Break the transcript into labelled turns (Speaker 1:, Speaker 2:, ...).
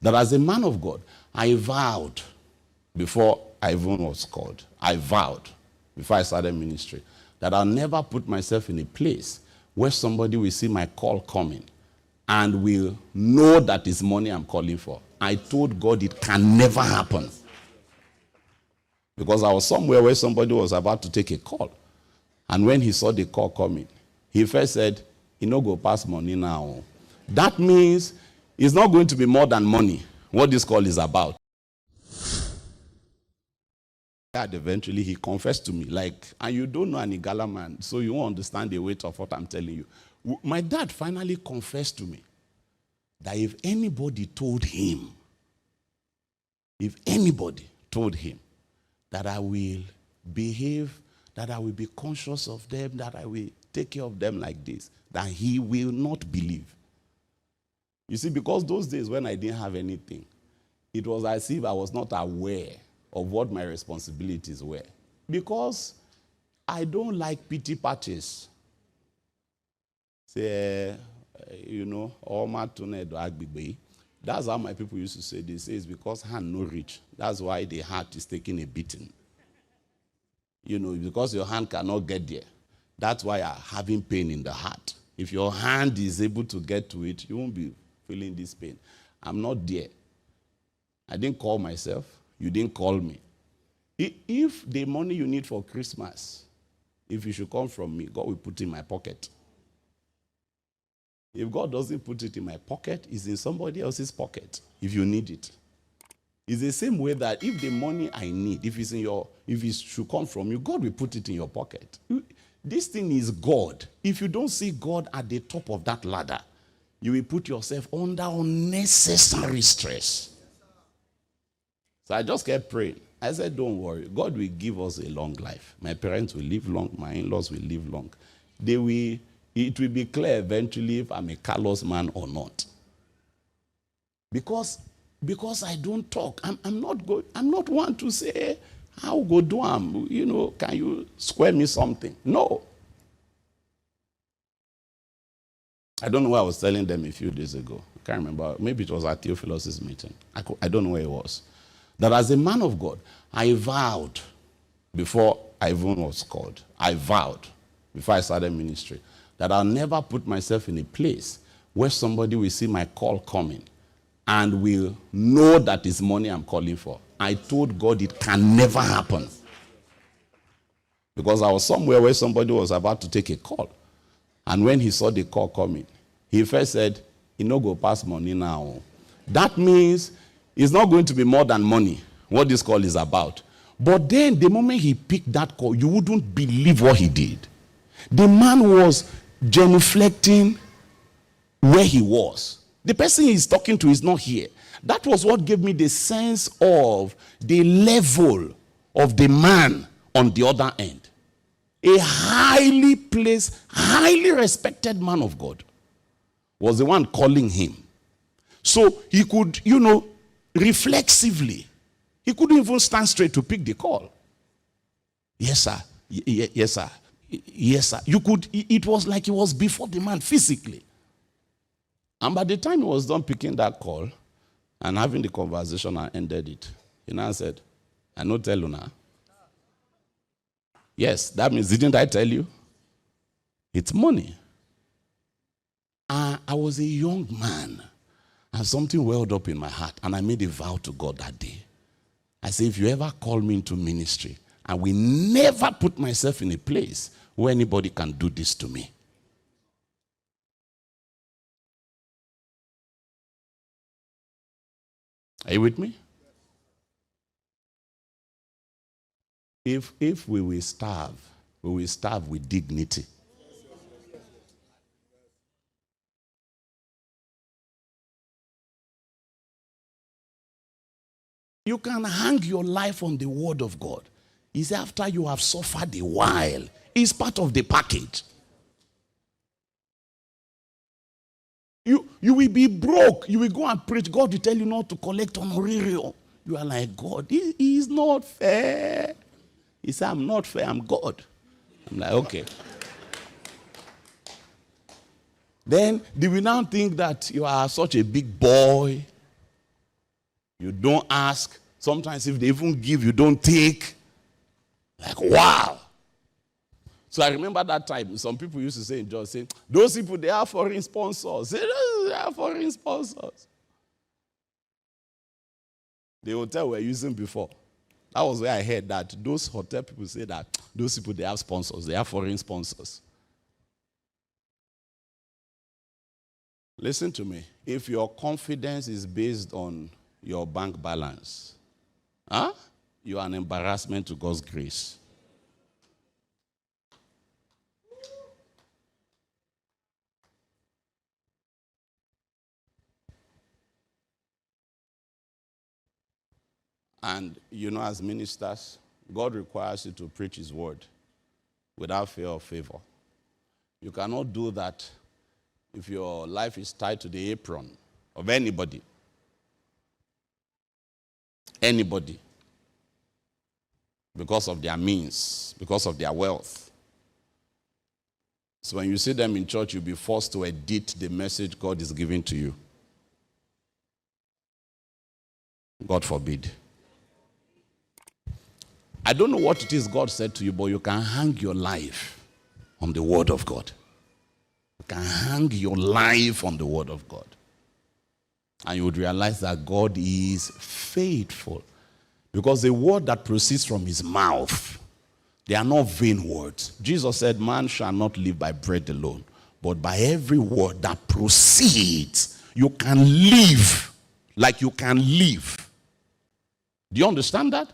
Speaker 1: that as a man of God, I vowed before I even was called. I vowed before I started ministry that I'll never put myself in a place where somebody will see my call coming and will know that it's money I'm calling for. I told God it can never happen. Because I was somewhere where somebody was about to take a call. And when he saw the call coming, he first said, "You no go pass money now." That means it's not going to be more than money, what this call is about. And eventually he confessed to me, and you don't know an Igala man, so you won't understand the weight of what I'm telling you. My dad finally confessed to me that if anybody told him that I will behave, that I will be conscious of them, that I will take care of them like this, that he will not believe. You see, because those days when I didn't have anything, it was as if I was not aware of what my responsibilities were. Because I don't like pity parties. Say, that's how my people used to say. They say it's because hand no reach. That's why the heart is taking a beating. Because your hand cannot get there. That's why you're having pain in the heart. If your hand is able to get to it, you won't be feeling this pain. I'm not there. I didn't call myself. You didn't call me. If the money you need for Christmas, if it should come from me, God will put it in my pocket. If God doesn't put it in my pocket, it's in somebody else's pocket if you need it. It's the same way that if the money I need, if it should come from you, God will put it in your pocket. This thing is God. If you don't see God at the top of that ladder, you will put yourself under unnecessary stress. So I just kept praying. I said, don't worry. God will give us a long life. My parents will live long. My in-laws will live long. It will be clear eventually if I'm a callous man or not. Because I don't talk. I'm not one to say, how go do can you square me something? No. I don't know what I was telling them a few days ago. I can't remember. Maybe it was at Theophilus' meeting. I don't know where it was. That as a man of God, I vowed before I even was called. I vowed before I started ministry that I'll never put myself in a place where somebody will see my call coming and will know that it's money I'm calling for. I told God it can never happen. Because I was somewhere where somebody was about to take a call. And when he saw the call coming, he first said, "You no go pass money now." That means it's not going to be more than money, what this call is about. But then the moment he picked that call, you wouldn't believe what he did. The man was genuflecting where he was. The person he's talking to is not here. That was what gave me the sense of the level of the man on the other end. A highly placed, highly respected man of God was the one calling him. So he could, reflexively, he couldn't even stand straight to pick the call. Yes, sir. Yes, sir. Yes, sir. It was like he was before the man physically. And by the time he was done picking that call and having the conversation and ended it, he now said, "I no tell you now." Yes, that means, didn't I tell you? It's money. I was a young man, and something welled up in my heart, and I made a vow to God that day. I said, if you ever call me into ministry, I will never put myself in a place where anybody can do this to me. Are you with me? If we will starve with dignity. You can hang your life on the word of God. It's after you have suffered a while. It's part of the package. You will be broke. You will go and preach. God will tell you not to collect honorarium. You are like, God, he is not fair. He said, I'm not fair, I'm God. I'm like, okay. Then they will now think that you are such a big boy. You don't ask. Sometimes if they even give, you don't take. Like, wow. So I remember that time, some people used to say in church, say, those people, they are foreign sponsors. They are foreign sponsors. The hotel we're using before, that was where I heard that those hotel people say that those people, they have sponsors. They have foreign sponsors. Listen to me. If your confidence is based on your bank balance, you are an embarrassment to God's grace. And as ministers, God requires you to preach his word without fear or favor. You cannot do that if your life is tied to the apron of anybody. Anybody. Because of their means, because of their wealth. So when you see them in church, you'll be forced to edit the message God is giving to you. God forbid. I don't know what it is God said to you, but you can hang your life on the word of God. You can hang your life on the word of God. And you would realize that God is faithful. Because the word that proceeds from his mouth, they are not vain words. Jesus said, man shall not live by bread alone, but by every word that proceeds. You can live like you can live. Do you understand that?